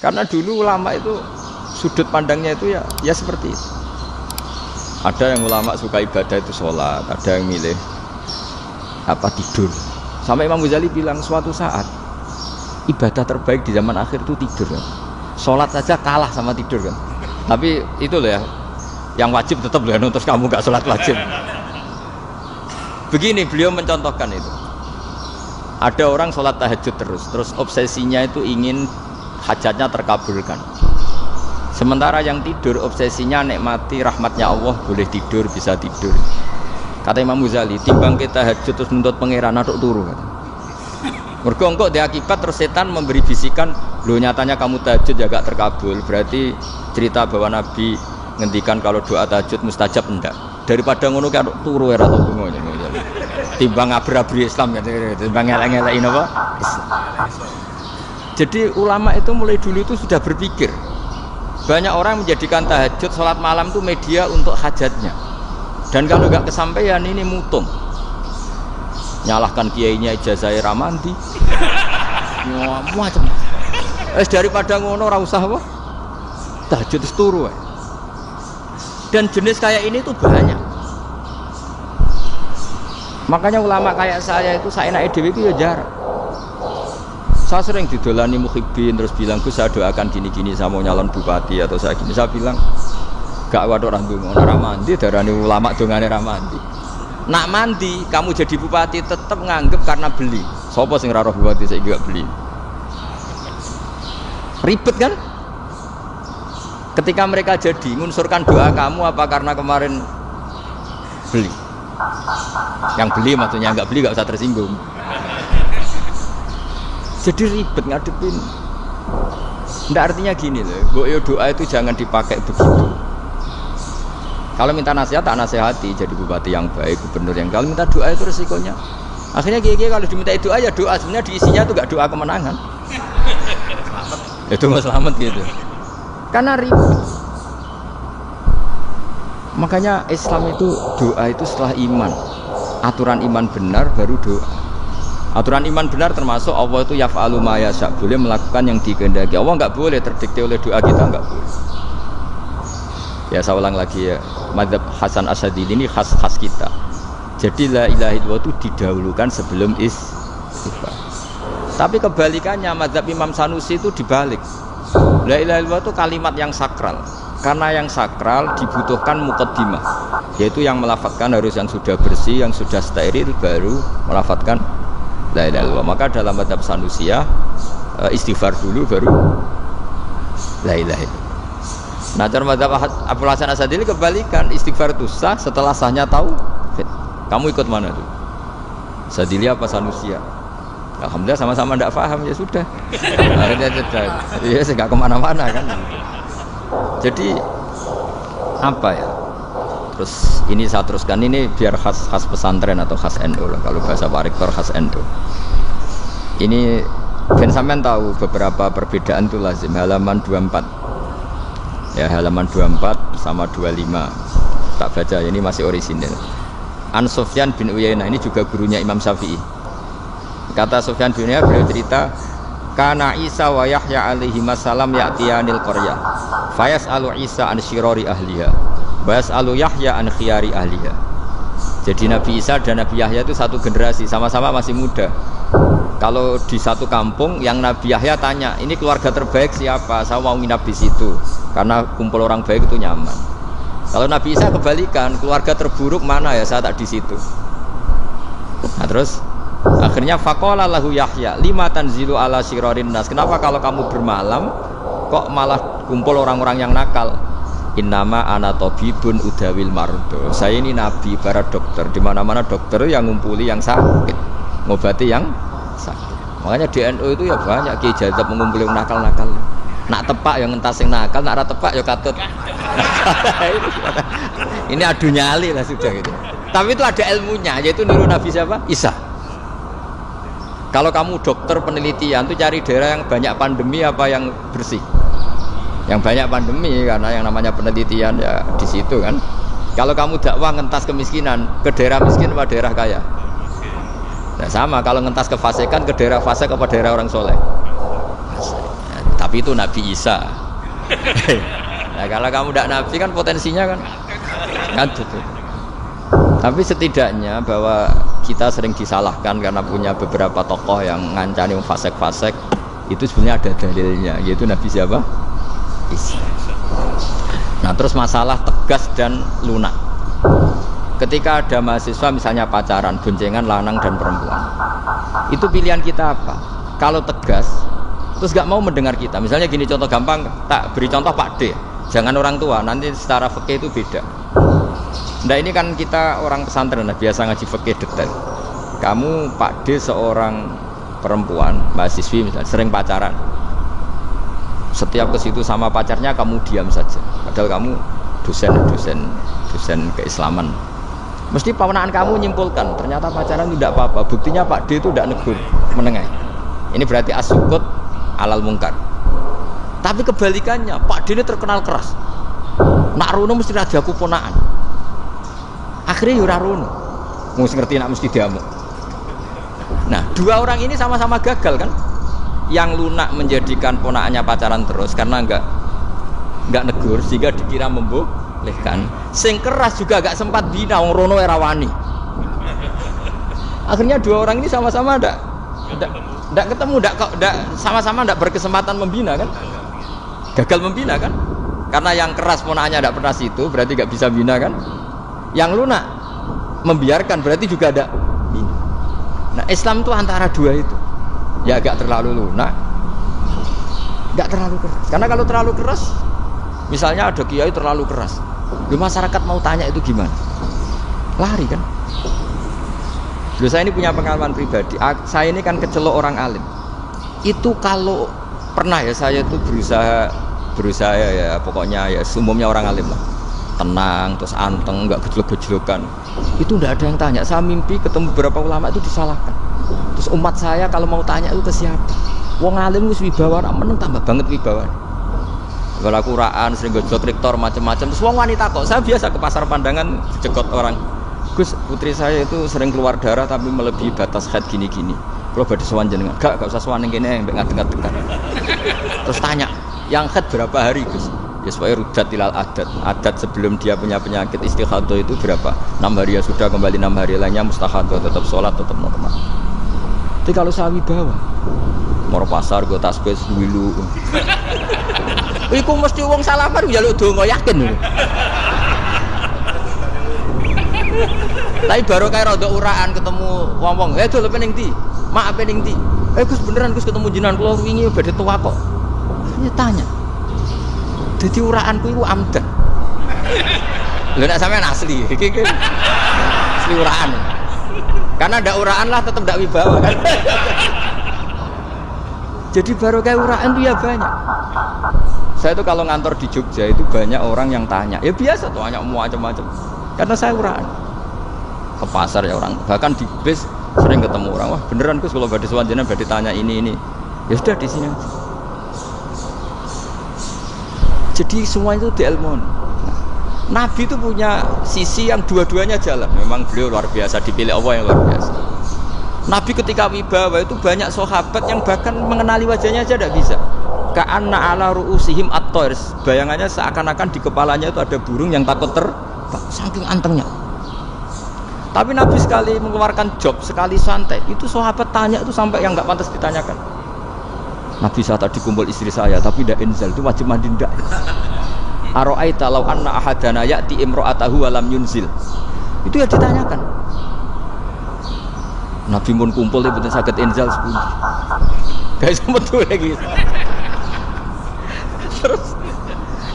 Karena dulu ulama itu sudut pandangnya itu ya seperti itu. Ada yang ulama suka ibadah itu sholat, ada yang milih tidur. Sampai Imam Ghazali bilang suatu saat ibadah terbaik di zaman akhir itu tidur kan. Sholat saja kalah sama tidur kan. Tapi itu loh ya, yang wajib tetap loh ya, terus kamu gak sholat wajib. Begini beliau mencontohkan itu. Ada orang sholat tahajud terus obsesinya itu ingin hajatnya terkabulkan. Sementara yang tidur obsesinya nikmati rahmatnya Allah, boleh tidur, bisa tidur. Kata Imam Ghazali, timbang kita tahajud terus nuntut pangeran aduk turu kata. Mergo engko di akibat terus setan memberi bisikan, lho nyatanya kamu tahajud ya gak terkabul. Berarti cerita bahwa Nabi ngendikan kalau doa tahajud mustajab enggak. Daripada ngono ki aduk turu ora tau donga. Timbang ngabri-abri Islam kan, timbang ngelek-ngelekin apa? Jadi ulama itu mulai dulu itu sudah berpikir. Banyak orang menjadikan tahajud, sholat malam itu media untuk hajatnya. Dan kalau nggak kesampaian ini mutung. Nyalahkan kiainya ijazah ramandi. Macam. Daripada ngono ora usah apa? Tahajud turu. Dan jenis kayak ini tuh banyak. Makanya ulama kayak saya itu saenake dhewe itu ya jarang. Saya sering didolani muhibbin terus bilang, Gus saya doakan gini-gini sama nyalon bupati atau saya gini. Saya bilang gak waduh orang donga ora mandi darani ulama dongane ra mandi. Nak mandi kamu jadi bupati tetap nganggep karena beli. Sopo sing ora roh bupati saiki gak beli. Ribet kan? Ketika mereka jadi ngunsurkan doa kamu apa karena kemarin beli. Yang beli maksudnya enggak beli gak usah tersinggung. Jadi ribet ngadepin. Nggak artinya gini loh, boyo doa itu jangan dipakai begitu. Kalau minta nasihat tak nasihati, jadi bupati yang baik, gubernur yang kalau minta doa itu resikonya. Akhirnya gigi kalau diminta doa ya doa, sebenarnya diisinya itu nggak doa kemenangan. Itu nggak selamat gitu. Karena ribet. Makanya Islam itu doa itu setelah iman. Aturan iman benar baru doa. Aturan iman benar termasuk Allah itu yaf'alu ma yasha, boleh melakukan yang dikehendaki. Allah enggak boleh terdikte oleh doa kita, enggak boleh. Ya saya ulang lagi ya, mazhab Hasan Asy'adili ini khas kita. Jadi la ilaha illallah itu didahulukan sebelum istighfar. Tapi kebalikannya mazhab Imam Sanusi itu dibalik. La ilaha illallah itu kalimat yang sakral. Karena yang sakral dibutuhkan muqaddimah, yaitu yang melafadzkan harus yang sudah bersih, yang sudah steril baru melafadzkan la ilaha illallah. Maka dalam mazhab Sanusiyah istighfar dulu baru la ilaha illallah. Nah, dalam mazhab Abul Hasan Asy'adili kebalikan, istighfar itu sah setelah sahnya tauhid. Kamu ikut mana tuh? Asy'adili apa Sanusiyah? Alhamdulillah sama-sama tidak paham ya sudah. Akhirnya sudah. Ya enggak kemana-mana kan. Jadi apa ya? Terus ini saya teruskan ini biar khas pesantren atau khas NU lah, kalau bahasa Pak Rektor khas NU. Ini ben sampean tahu beberapa perbedaan itu lazim. Halaman 24 ya, halaman 24 sama 25 tak baca, ini masih orisinil. An Sufyan bin Uyainah, ini juga gurunya Imam Syafi'i. Kata Sufyan bin Uyainah, beliau cerita kana Isa wa Yahya alaihi salam ya'tiyanil qaryah fayas'alu Isa an syirari ahliha Bas'alu Yahya an khiyari ahliha. Jadi Nabi Isa dan Nabi Yahya itu satu generasi, sama-sama masih muda. Kalau di satu kampung yang Nabi Yahya tanya, ini keluarga terbaik siapa? Saya mau nginap di situ karena kumpul orang baik itu nyaman. Kalau Nabi Isa kebalikan, keluarga terburuk mana ya? Saya tak di situ. Nah terus akhirnya faqala lahu Yahya lima tanzilu ala syirarin nas. Kenapa kalau kamu bermalam kok malah kumpul orang-orang yang nakal? Innama ana tabibun udawil mardo. Saya ini nabi para dokter. Di mana-mana dokter yang ngumpuli yang sakit, ngobati yang sakit. Makanya di NU itu ya banyak Kiai Jazab mengumpuli nakal-nakal. Nak tepak yang ngentas yang nakal, nak ora tepak ya katut. Ini adu nyali lah sudah gitu. Tapi itu ada ilmunya, yaitu niru Nabi siapa? Isa. Kalau kamu dokter penelitian tuh cari daerah yang banyak pandemi apa yang bersih. Yang banyak pandemi, karena yang namanya penelitian ya di situ kan. Kalau kamu dakwah ngentas kemiskinan, ke daerah miskin apa daerah kaya? Nah sama, kalau ngentas kefasikan ke daerah fasik apa daerah orang soleh? Tapi itu Nabi Isa. Nah, kalau kamu tidak Nabi kan potensinya kan gitu. Tapi setidaknya bahwa kita sering disalahkan karena punya beberapa tokoh yang ngancani fasek-fasek, itu sebenarnya ada dalilnya, yaitu Nabi siapa? Isa. Nah terus masalah tegas dan lunak. Ketika ada mahasiswa misalnya pacaran, boncengan lanang dan perempuan, itu pilihan kita apa? Kalau tegas, terus gak mau mendengar kita. Misalnya gini, contoh gampang, tak beri contoh Pak D. Jangan orang tua, nanti secara fikih itu beda. Nah ini kan kita orang pesantren, biasa ngaji fikih detail. Kamu Pak D seorang perempuan, mahasiswi misalnya, sering pacaran. Setiap ke situ sama pacarnya kamu diam saja. Padahal kamu dosen keislaman. Mesti pamanaan kamu nyimpulkan ternyata pacaran tidak apa-apa. Buktinya Pak D itu tidak negur, menengah. Ini berarti as-sukut alal mungkar. Tapi kebalikannya, Pak D ini terkenal keras. Nak runo mesti raja aku ponaan. Akhirnya yura runo. Mesti ngerti nak mesti diamuk. Nah, dua orang ini sama-sama gagal kan? Yang lunak menjadikan ponaannya pacaran terus karena enggak negur sehingga dikira membolehkan. Sing keras juga enggak sempat bina wong rono era wani. Akhirnya dua orang ini sama-sama enggak ketemu, enggak sama-sama enggak berkesempatan membina kan? Gagal membina kan? Karena yang keras ponaannya enggak pernah situ, berarti enggak bisa bina kan? Yang lunak membiarkan berarti juga ada bina. Nah, Islam itu antara dua itu. Ya agak terlalu lunak, nggak terlalu keras. Karena kalau terlalu keras, misalnya ada kiai terlalu keras, masyarakat mau tanya itu gimana? Lari kan? Dulu saya ini punya pengalaman pribadi. Saya ini kan kecelok orang alim. Itu kalau pernah ya saya itu berusaha ya pokoknya ya umumnya orang alim lah. Tenang, terus anteng, nggak gejlok-gejlokan. Itu nggak ada yang tanya. Saya mimpi ketemu beberapa ulama itu disalahkan. Terus umat saya kalau mau tanya itu ke siapa? Wong alim wis wibawa, meneng tambah banget wibawa. Kalau Quran sering gojlok rektor macam-macam. Terus wong wanita kok, saya biasa ke pasar pandangan jekot orang. Gus, putri saya itu sering keluar darah tapi melebihi batas haid gini-gini. Kalau badhe sowan jenengan, gak usah sowan ning kene mbek ngadeg-adegan. Terus tanya, yang haid berapa hari, Gus? Ya supaya rudat ilal adat sebelum dia punya penyakit istighadah itu berapa? 6 hari ya sudah, kembali 6 hari lainnya mustahadah, tetap sholat, tetap normal. Tapi kalau saya wibawa mau pasar gue tasbih dulu iku mesti wong salaman ya lu donga yakin. Tapi baru kayak rada uraan ketemu wong-wong, dol pening ndi? Mak pening ndi? Gus beneran Gus ketemu jenengan kula wingi badhe tua kok. Ini tanya. Jadi uraanku itu amdan. Lho nek sampean asli, iki asli uraan. Karena ada uraan lah tetap tidak wibawa kan. Jadi baru kayak uraan itu ya banyak. Saya itu kalau ngantor di Jogja itu banyak orang yang tanya. Ya biasa tuh tanya macam-macam. Karena saya uraan. Ke pasar ya orang, bahkan di bis sering ketemu orang. Wah beneran Gus kalau badhe sowan jenengan badhe tanya ini. Ya sudah di sini aja. Jadi semua itu diilmukan. Nabi itu punya sisi yang dua-duanya jalan. Memang beliau luar biasa, dipilih Allah yang luar biasa. Nabi ketika wibawa itu banyak sahabat yang bahkan mengenali wajahnya aja tidak bisa. Ka'anna ala ru'usihim at-tayr. Bayangannya seakan-akan di kepalanya itu ada burung yang takut terbang, saking antengnya. Tapi Nabi sekali mengeluarkan job, sekali santai, itu sahabat tanya itu sampai yang nggak pantas ditanyakan. Nabi saat tadi kumpul istri saya, tapi tidak inzal, itu wajib mandi ndak. Aro'aita law anna ahadana ya'ti imro'atahu walam yunzil. Itu ya ditanyakan. Nabi pun kumpul itu betul sakit inzal sepundi. Guys, betul lagi. Terus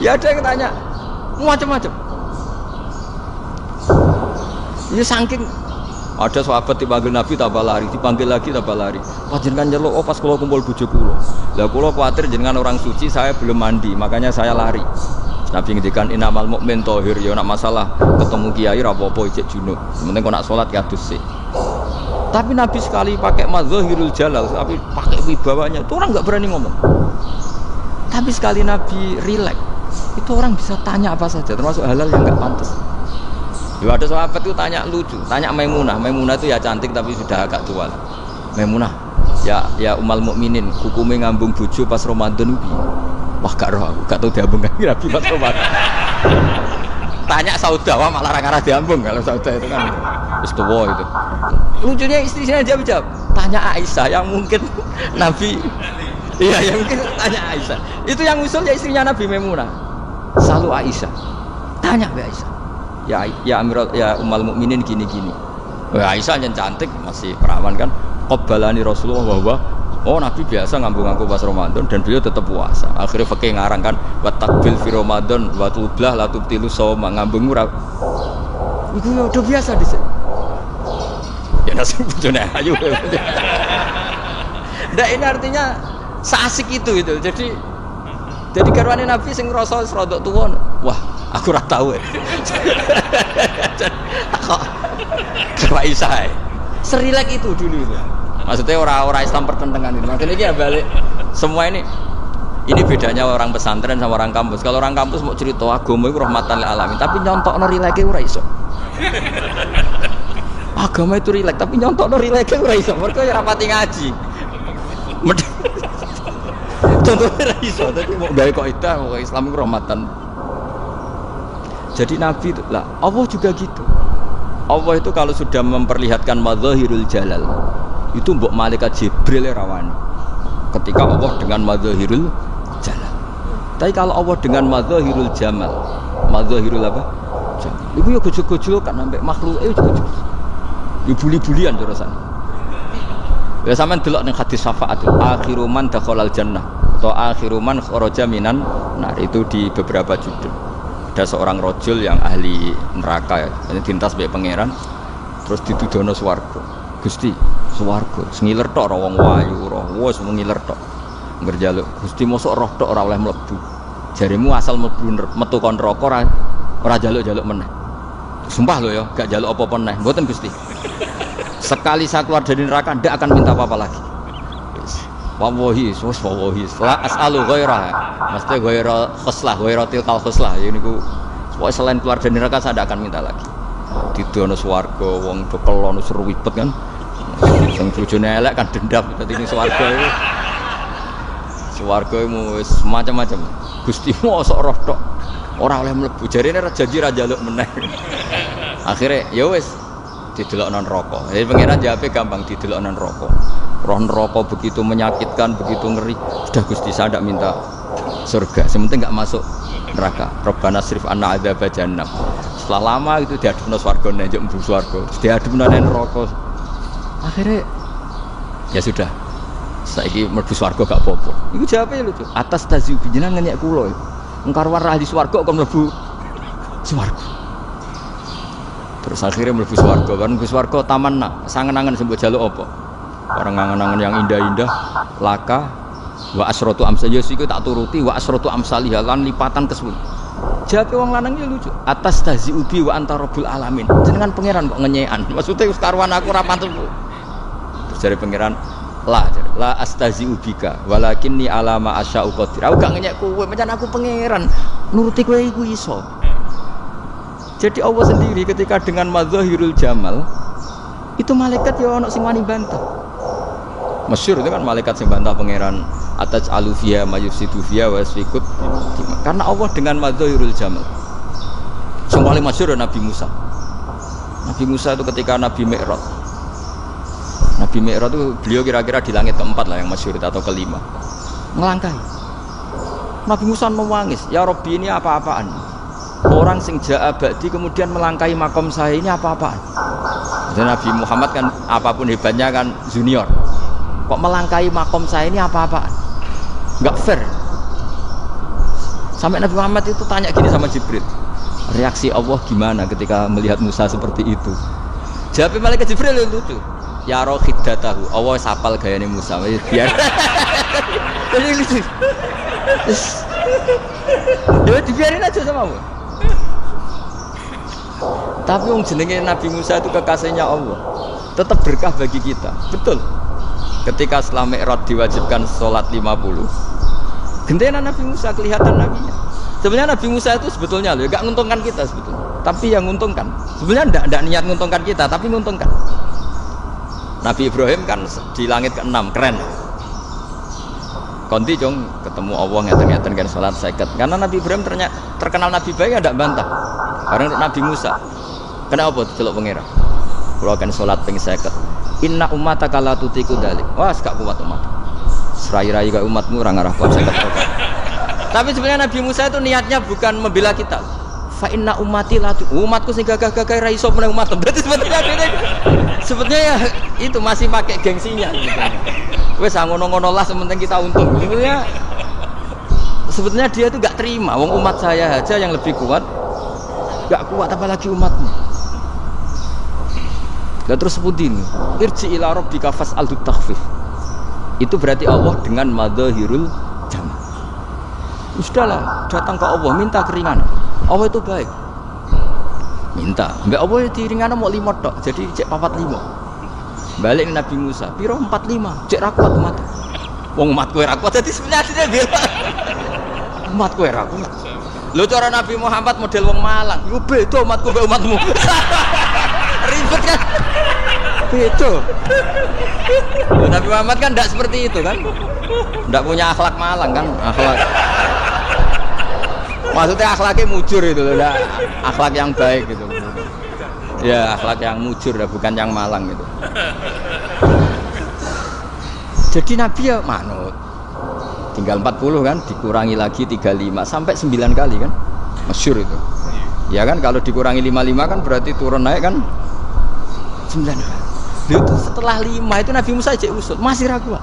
ya ada yang tanya macam-macam. Ini saking ada sahabat dipanggil Nabi tambah lari, dipanggil lagi tambah lari. Pas jenengan nyeluk, oh pas kalau kumpul bojo kula. Lah kula kuwatir jenengan orang suci, saya belum mandi, makanya saya lari. Nabi ngendikan innamal mukmin thahir, ya nak masalah ketemu kiai ra apa-apa ijek junub. Penting kok nak salat ya adus sih. Tapi Nabi sekali pakai mazhirul jalal, tapi pakai wibawanya, itu orang enggak berani ngomong. Tapi sekali Nabi rileks, itu orang bisa tanya apa saja, termasuk halal yang enggak pantas. Ya ada sahabat itu tanya lucu, tanya Maimunah. Maimunah itu ya cantik tapi sudah agak tua. Maimunah, ya umal mukminin, hukume ngambung bojo pas Ramadan ubi. Wah gak roh, gak tau diambung kan Nabi pas Ramadan. Tanya Saudah, malah ra diambung kalau Saudah itu kan wis tuwa itu. Lucunya istrinya dia jawab, tanya Aisyah yang mungkin Nabi, iya yang mungkin tanya Aisyah. Itu yang usul ya istrinya Nabi Maimunah. Selalu Aisyah, tanya be Aisyah. Ya Amirul, ya Ummul Mukminin gini-gini. Aisyah yang cantik masih perawan kan. Qabbalani Rasulullah bahwa oh Nabi biasa ngambung-ngambung pas Ramadan dan beliau tetap puasa. Akhirnya fakih ngarang kan, wa takbil fi Ramadan wa tublah la tubtilu shauma, ngambung ora. Iku ya udah biasa dhisik. Ya nasi bojone ayu. Ndak ini artinya seasik itu. Jadi garwane Nabi sing ngrasa wis rada tuwa. Wah, aku ora tau. Kok Aisyah. Serilek itu dulu itu. Maksudnya orang Islam pertentangan itu. Maksudnya ini ya balik semua ini bedanya orang pesantren sama orang kampus. Kalau orang kampus mau cerita agama itu rahmatan lil alamin, tapi nyontokno rileke ora iso. Agama itu rilek, tapi nyontok no rilek ora iso. Mergo ya rapati ngaji. Contohnya ora iso, tapi mau gawe kaidah mau Islam itu rahmatan. Jadi Nabi itu lah, Allah juga gitu. Allah itu kalau sudah memperlihatkan madzahirul jalal, itu mbok malaikat Jibril rawani. Ketika Allah dengan madzahirul jalal. Tapi kalau Allah dengan madzahirul jamal, madzahirul apa? Jamal. Iku yo gojol-gojol kan sampai makhluk gojol. Yo buli-bulian terusan. Ya sampean delok ning hadis syafaat, akhiru man dakhalal jannah atau akhiru man kharaja minan nar, itu di beberapa judul. Ada seorang rojul yang ahli neraka ya, ini tintas baik pangeran, terus ditudono swarga. Gusti, swarga, sengiler tok ora wong wayu, roh wis mengiler tok. Ngerjaluk, Gusti mosok roh tok ora oleh mlebu. Jarimu asal mlebu metu kon neraka ora jaluk-jaluk meneh. Sumpah lho ya, gak jaluk apa-apa meneh. Mboten Gusti. Sekali saya keluar dari neraka ndak akan minta apa-apa lagi. Wallahi, wallahi, la as'alu ghairah. Mesti ghairah khoslah, ghairah tilkal khoslah. Ya niku selain keluar dari neraka saya ndak akan minta lagi. Didono swarga wong dokelon seruwipet kan. Sing bojone elek kan dendam dadi ning swarga iku. Swarga iku wis macam-macam. Gusti mosok roh tok ora oleh mlebu. Jarine janji ra njaluk meneh. Akhire ya wis didelokno neraka. Jadi pangeran jawabe gampang, didelokno neraka. Roh neraka begitu menyakitkan, begitu ngeri. Sudah Gusti saya tidak minta surga, sementing enggak masuk neraka. Rabbana srif anna adzaba jahannam. Setelah lama itu diadupno swarga njuk mlebu swarga. Diadupno nang neraka. Akhirnya ya sudah. Saiki mlebu swarga gak apa-apa. Iku jawabe lucu. Atas taziu jenengan ngenyek kula. Engkarwan ra di swarga kok mlebu swarga. Terus akhirnya mlebu swarga, kan mlebu swarga tamanna, sangen-angen sembok jaluk apa? Orang angen-angen yang indah-indah, laka wa asratu amsal yasiku tak turuti wa asratu amsalih lan lipatan kesepuluh. Jawabe wong lanang iki lucu. Atas tazi ubi wa anta rabbul alamin. Jenengan pangeran kok ngenyekan. Maksudnya wis karuan aku ora pantes. Terus jare pangeran, la astazi ubika walakinni alama asya'u qadir. Aku gak ngenyek kowe, pancen aku pangeran. Nuruti kowe iku iso. Jadi Allah sendiri ketika dengan madzahirul jamal itu malaikat ya ono sing wani bantah. Masyhur itu kan malaikat sing bantah pangeran atas alufia mayusidu via wasfikut. Karena Allah dengan madzahirul jamal. Sing paling masyhur Nabi Musa. Nabi Musa itu ketika Nabi Mi'raj. Nabi Mi'raj itu beliau kira-kira di langit keempat lah yang masyhur atau kelima. Ngelangkahi. Nabi Musa menangis, "Ya Rabbi, ini apa-apaan? Orang sing ja'a ba'di kemudian melangkahi makom saya, ini apa-apaan?" Dan Nabi Muhammad kan apapun hebatnya kan junior. Kok melangkahi makom saya ini apa-apaan? Enggak fair. Sampai Nabi Muhammad itu tanya gini sama Jibril, reaksi Allah gimana ketika melihat Musa seperti itu? Jawab malaikat Jibril itu lucu. Ya roh khiddatahu, Allah sapal gayane Musa. Biar. Jadi lucu. Ya dibiarin aja sama Allah. Tapi wong jenenge Nabi Musa itu kekasihnya Allah. Tetap berkah bagi kita. Betul. Ketika setelah Mi'raj diwajibkan sholat 50, gentenan Nabi Musa kelihatan nabinya. Sebenarnya Nabi Musa itu sebetulnya loh, gak menguntungkan kita sebetulnya. Tapi yang menguntungkan. Sebenarnya enggak niat menguntungkan kita, tapi menguntungkan. Nabi Ibrahim kan di langit ke-6 keren. Konti jong ketemu Allah ngeten-ngeten kan salat 50. Karena Nabi Ibrahim ternyata terkenal Nabi baik ada bantah. Bareng Nabi Musa. Kenapa delok pengira? Kula kan salat ping 50. Inna ummataka la tutiku dzalik. Wah, gak kuat umat. Serai-rai kaya umatmu ora ngarah kuat 50. Tapi sebenarnya Nabi Musa itu niatnya bukan membela kita. Fa inna ummati la umatku sing gagah-gagah ra iso menang umat. Berarti sebetulnya ya itu masih pakai gengsinya gitu. Wes ngono-ngono lah sementing kita untung. Sebetulnya dia itu gak terima. Wong umat saya aja yang lebih kuat, gak kuat apalagi umatmu. Lah terus sebutin irji ila rabbika fas'al takhfif. Itu berarti Allah dengan madzahirul jamal. Sudahlah, datang ke Allah minta keringanan. Allah itu baik. Minta. Mbak Allah itu ringanan mau 5 tok, jadi cek 45. Balik Nabi Musa, piro 45, cek ra kuat umat. Wong umat kowe ra kuat dadi sebenarnya bela. Umat kowe ra kuat. Lho cara Nabi Muhammad model wong Malang, yo beda umatku mbek umatmu. Ribet kan? Beda. Nabi Muhammad kan tidak seperti itu kan? Tidak punya akhlak Malang kan? Akhlak. Maksudnya akhlaknya mujur itu loh, akhlak yang baik gitu. Ya akhlak yang mujur, bukan yang Malang gitu. Jadi Nabi ya manut. Tinggal 40 kan, dikurangi lagi 35 sampai 9 kali kan? Masyhur itu. Ya kan kalau dikurangi 55 kan berarti turun naik kan 9 kali. Itu setelah 5 itu Nabi Musa cek usut, masih ragu.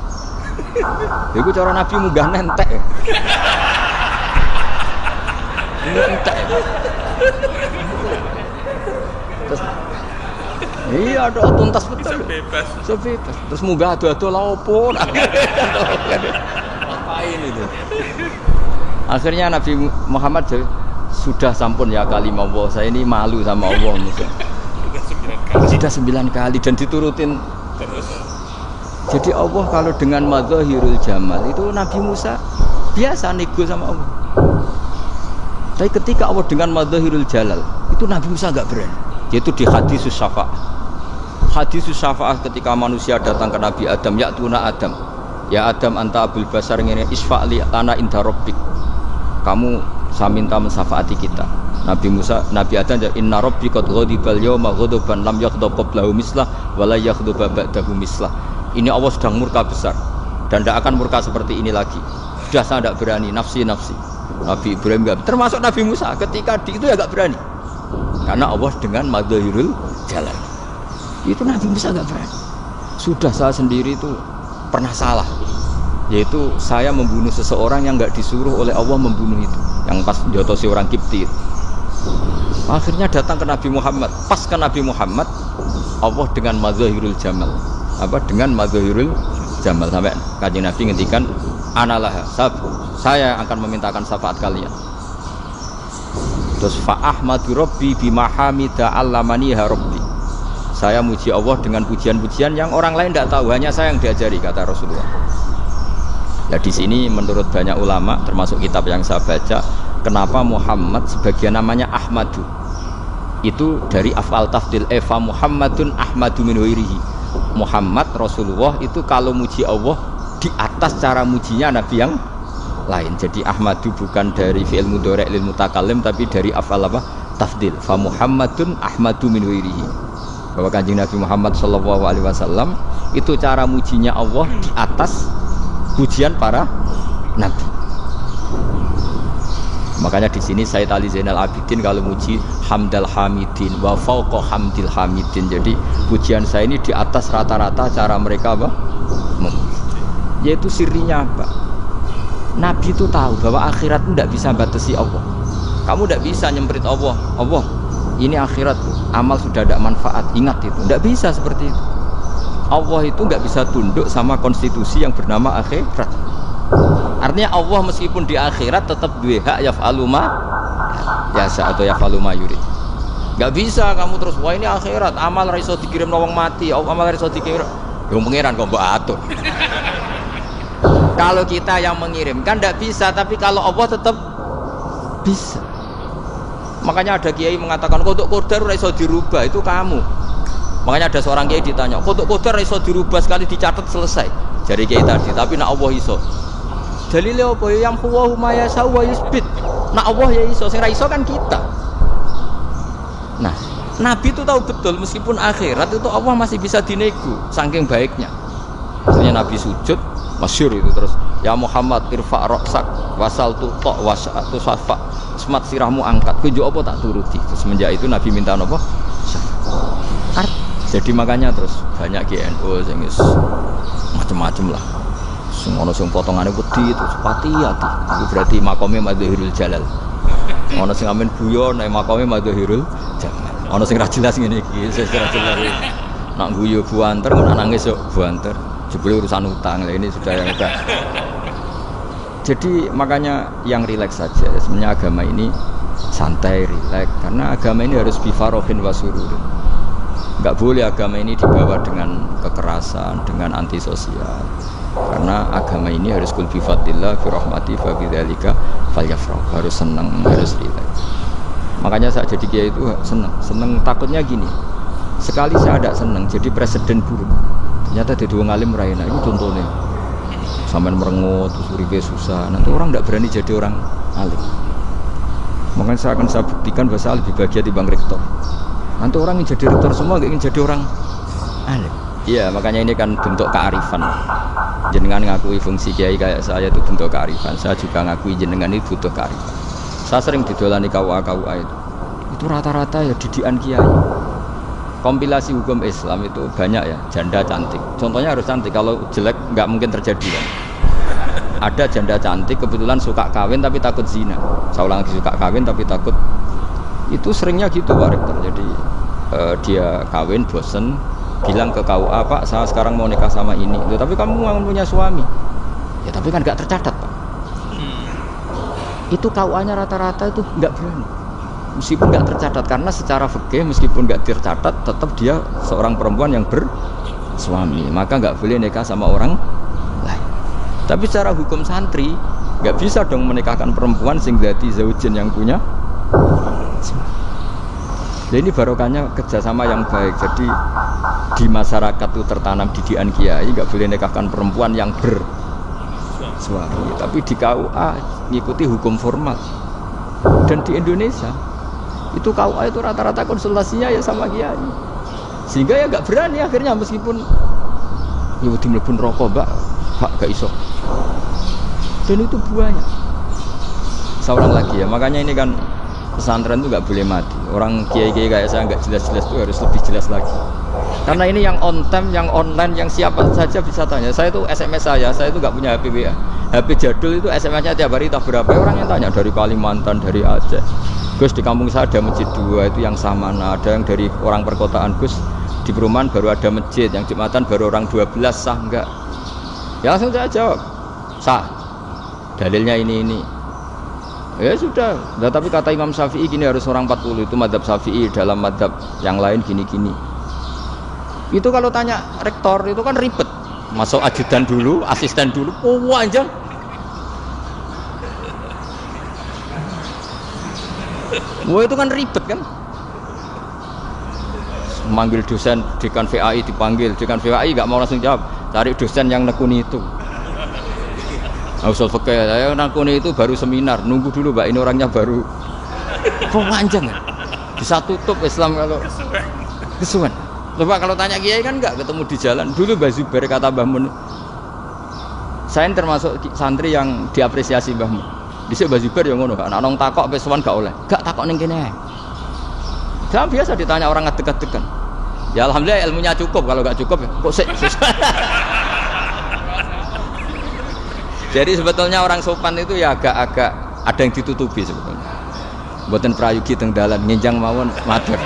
Itu cara Nabi munggah nentek. Nentek. Terus iya ada tuntas betul. Sebebas. Terus munggah adu-adu laopo. Ngapain itu? Akhirnya Nabi Muhammad sudah sampun ya kalimah Allah, saya ini malu sama Allah Musa. Sudah 9 kali dan diturutin terus. Jadi Allah kalau dengan madzahirul jamal itu Nabi Musa biasa nego sama Allah. Tapi ketika Allah dengan madzahirul jalal itu Nabi Musa enggak berani. Yaitu di hadis syafa'ah. Hadis syafa'ah ketika manusia datang ke Nabi Adam, ya tuna Adam. Ya Adam anta abul basar ngene isfa'li lana inda rabbik. Kamu saya minta mensafaati kita. Nabi Musa, Nabi Adam inna rabbi qad ghadibal yawma ghadaban lam yaghdab qablahu mislah wa la yaghdab ba'dahu mislah. Ini Allah sedang murka besar dan tidak akan murka seperti ini lagi. Sudah saya tidak berani, nafsi. Nabi Ibrahim enggak, termasuk Nabi Musa ketika itu ya enggak berani. Karena Allah dengan madzahirul jalal. Itu Nabi Musa enggak berani. Sudah saya sendiri itu pernah salah. Yaitu saya membunuh seseorang yang enggak disuruh oleh Allah membunuh itu. Yang pas jotosi orang Kipti. Akhirnya datang ke Nabi Muhammad. Pas ke Nabi Muhammad, Allah dengan madzahirul jamal. Dengan madzahirul jamal sampai Kanjeng Nabi ngendikan analah saya akan memintakan syafaat kalian. Terus fa ahmadu rabbi bima hamida allamaniha rabbi. Saya muji Allah dengan pujian-pujian yang orang lain tidak tahu, hanya saya yang diajari, kata Rasulullah. Ya di sini menurut banyak ulama termasuk kitab yang saya baca, kenapa Muhammad sebagian namanya Ahmadu? Itu dari afal tafdil eva Muhammadun Ahmadu min ghairihi. Muhammad Rasulullah itu kalau muji Allah di atas cara mujinya nabi yang lain. Jadi Ahmadu bukan dari fi'il mudhari' lil mutakallim tapi dari afal apa? Tafdil. Fa Muhammadun Ahmadu min ghairihi. Bahwa Kanjeng Nabi Muhammad sallallahu alaihi wasallam itu cara mujinya Allah di atas pujian para nabi. Makanya di sini Sayyid Ali Zainal Abidin kalau muji hamdal hamidin wa fauqa hamdil hamidin. Jadi pujian saya ini di atas rata-rata cara mereka apa? Yaitu sirinya apa? Nabi itu tahu bahwa akhirat tidak bisa batasi Allah. Kamu tidak bisa nyemprit Allah. Allah, ini akhirat amal sudah tidak manfaat. Ingat itu. Tidak bisa seperti itu. Allah itu nggak bisa tunduk sama konstitusi yang bernama akhirat. Artinya Allah meskipun di akhirat tetap dua hak yaf'alu ma yasa atau yaf'alu ma yurid. Nggak bisa kamu terus wah ini akhirat amal ra iso dikirim wong mati, amal ra iso dikirim. Yo pangeran kok mbok atur. Kalau kita yang mengirimkan tidak bisa, tapi kalau Allah tetap bisa. Makanya ada kiai mengatakan untuk qadar ra iso dirubah, itu kamu. Makanya ada seorang kiai ditanya, qadar iso dirubah sekali dicatat selesai. Jari kiai tadi, tapi nak Allah iso. Dalile apa ya yang huwa ma yasha wa yusbit. Nak Allah ya iso, sing ra iso kan kita. Nah, Nabi itu tahu betul meskipun akhirat itu Allah masih bisa dinego saking baiknya. Maksudnya Nabi sujud masyhur itu terus ya Muhammad irfa' ra'sak wasal tu ta' wasatu safa semat sirahmu angkat ku apa tak turuti. Terus semenjak itu Nabi minta apa? Syafaat. Jadi makanya terus banyak GNU sing macam-macam lah. Ono sing potongane wedi terus hati-hati. Itu berarti makome Madhahirul Jalal. Ono sing amen guyon nek makome Madhahirul Jalal. Ono sing ra jelas ngene iki, wis ra jelas. Nak guyu buanter, nak nangis yo buanter. Jebule urusan utang. Lah ini sudah yang udah. Jadi makanya yang rileks saja. Sebenarnya agama ini santai, rileks karena agama ini harus bifarohin wasururin. Enggak boleh agama ini dibawa dengan kekerasan, dengan antisosial. Karena agama ini harus kul bi fadlillah fi rahmati fa bidzalika falyafrah. Harus senang, harus rileks. Makanya saya jadi kiai itu senang takutnya gini. Sekali saya ada senang jadi presiden buruk. Ternyata di dua ngalim raina itu contohnya. Sampai merengut, terus uripe susah. Nanti orang tidak berani jadi orang alim. Makanya saya buktikan bahwa saya lebih bahagia dibanding rektor. Nanti orang yang jadi rektor semua nggak ingin jadi orang alim. Iya, makanya ini kan bentuk kearifan. Jenengan ngakui fungsi kiai kayak saya itu bentuk kearifan. Saya juga ngakui jenengan itu butuh kearifan. Saya sering didolani KUA itu rata-rata ya didikan kiai. Kompilasi hukum Islam itu banyak ya, janda cantik. Contohnya harus cantik, kalau jelek nggak mungkin terjadi kan. Ada janda cantik kebetulan suka kawin tapi takut zina. Saya ulang lagi, suka kawin tapi takut. Itu seringnya gitu Pak Rektor. Jadi dia kawin bosen, bilang ke KUA, Pak saya sekarang mau nikah sama ini. Tapi kamu mau punya suami. Ya tapi kan nggak tercatat Pak. Itu KUA-nya rata-rata itu nggak berani. Meskipun nggak tercatat karena secara fikih meskipun nggak tercatat tetap dia seorang perempuan yang bersuami, maka nggak boleh nikah sama orang lain. Tapi secara hukum santri nggak bisa dong menikahkan perempuan sing dadi zaujin yang punya. Nah, ini barokahnya kerjasama yang baik. Jadi di masyarakat itu tertanam didikan kiai nggak boleh nikahkan perempuan yang bersuami. Tapi di KUA ngikuti hukum formal. Dan di Indonesia itu KUA itu rata-rata konsultasinya ya sama kiai, sehingga ya nggak berani akhirnya meskipun ya wedi mlebu rokok Mbak, Pak gak iso. Dan itu banyak. Seorang lagi ya, makanya ini kan pesantren itu nggak boleh mati. Orang kiai-kiai kayak saya nggak jelas-jelas itu harus lebih jelas lagi. Karena ini yang on time, yang online, yang siapa saja bisa tanya. Saya itu SMS saya itu nggak punya HP WA. HP jadul itu SMS-nya tiap hari tak berapa orang yang tanya dari Kalimantan, dari Aceh. Gus di kampung saya ada masjid 2 itu yang sama, nah, ada yang dari orang perkotaan Gus di perumahan baru ada masjid, yang Jumatan baru orang 12 sah enggak? Ya langsung saya jawab sah, dalilnya ini. Ya sudah, nah, tapi kata Imam Syafi'i gini harus orang 40 itu madzhab Syafi'i, dalam madzhab yang lain gini-gini. Itu kalau tanya rektor itu kan ribet, masuk ajudan dulu, asisten dulu, oh anjang. Wah itu kan ribet kan. Manggil dosen dekan VAI dipanggil, dekan VAI nggak mau langsung jawab, cari dosen yang nekuni itu. Usul fikih saya nekuni itu baru seminar, nunggu dulu Mbak ini orangnya baru. Kok panjang kan? Bisa tutup Islam kalau kesuwen. Coba kalau tanya kiai kan nggak ketemu di jalan. Dulu Mbah Zubair kata Mbah Mun, saya termasuk santri yang diapresiasi Mbah Mun. Dhisik Mbah Zubair yang ngono, anak nong takok pesuan gak oleh. Gak takok ning kene. Jangan biasa ditanya orang ngadeg-adegan. Ya alhamdulillah ilmunya cukup, kalau gak cukup ya kok sik. Jadi sebetulnya orang sopan itu ya agak-agak ada yang ditutupi sebetulnya. Mboten prayogi teng dalan nginjang mawon matur.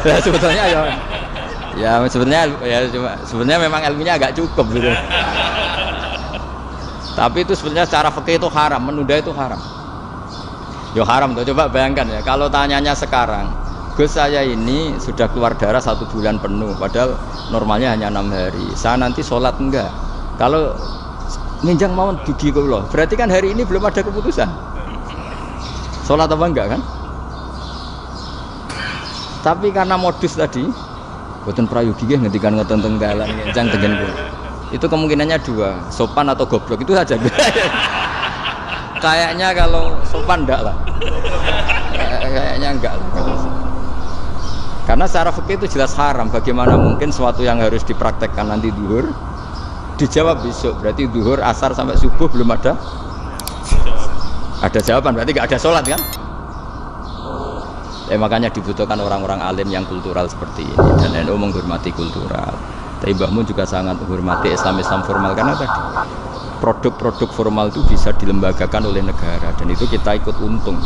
Ya sebetulnya sebenarnya memang ilmunya agak cukup gitu. Tapi itu sebenarnya secara fikih itu haram, menunda itu haram. Ya haram tuh, coba bayangkan ya, kalau tanyanya sekarang, Gus saya ini sudah keluar darah 1 bulan penuh, padahal normalnya hanya 6 hari. Saya nanti sholat enggak? Kalau nginjang mawon dugi kula, berarti kan hari ini belum ada keputusan. Sholat apa enggak kan? Tapi karena modus tadi, Boten prayogi nggih ngendikan ngoten teng dalan encang tengen kula. Itu kemungkinannya dua, sopan atau goblok itu saja. Kayaknya kalau sopan enggak lah. Kayaknya enggak lah. Karena secara fikih itu jelas haram. Bagaimana mungkin sesuatu yang harus dipraktekkan nanti duhur dijawab besok? Berarti duhur, asar sampai subuh belum ada jawaban. Berarti enggak ada sholat kan? Makanya dibutuhkan orang-orang alim yang kultural seperti ini. Dan NU menghormati kultural. Tapi Mbah Mun juga sangat menghormati Islam formal karena tadi produk-produk formal itu bisa dilembagakan oleh negara dan itu kita ikut untung.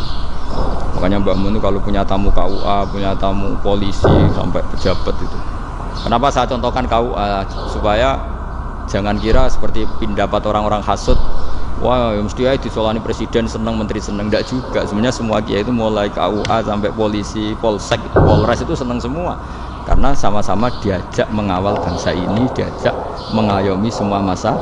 Makanya Mbah Mun itu kalau punya tamu KUA, punya tamu polisi sampai pejabat itu. Kenapa saya contohkan KUA? Supaya jangan kira seperti pendapat orang-orang hasud. Wah, ya mesti aja disolani presiden seneng, menteri seneng. Enggak juga. Sebenarnya semua kiai itu mulai KUA sampai polisi, polsek, polres itu seneng semua. Karena sama-sama diajak mengawal bangsa ini, diajak mengayomi semua masalah.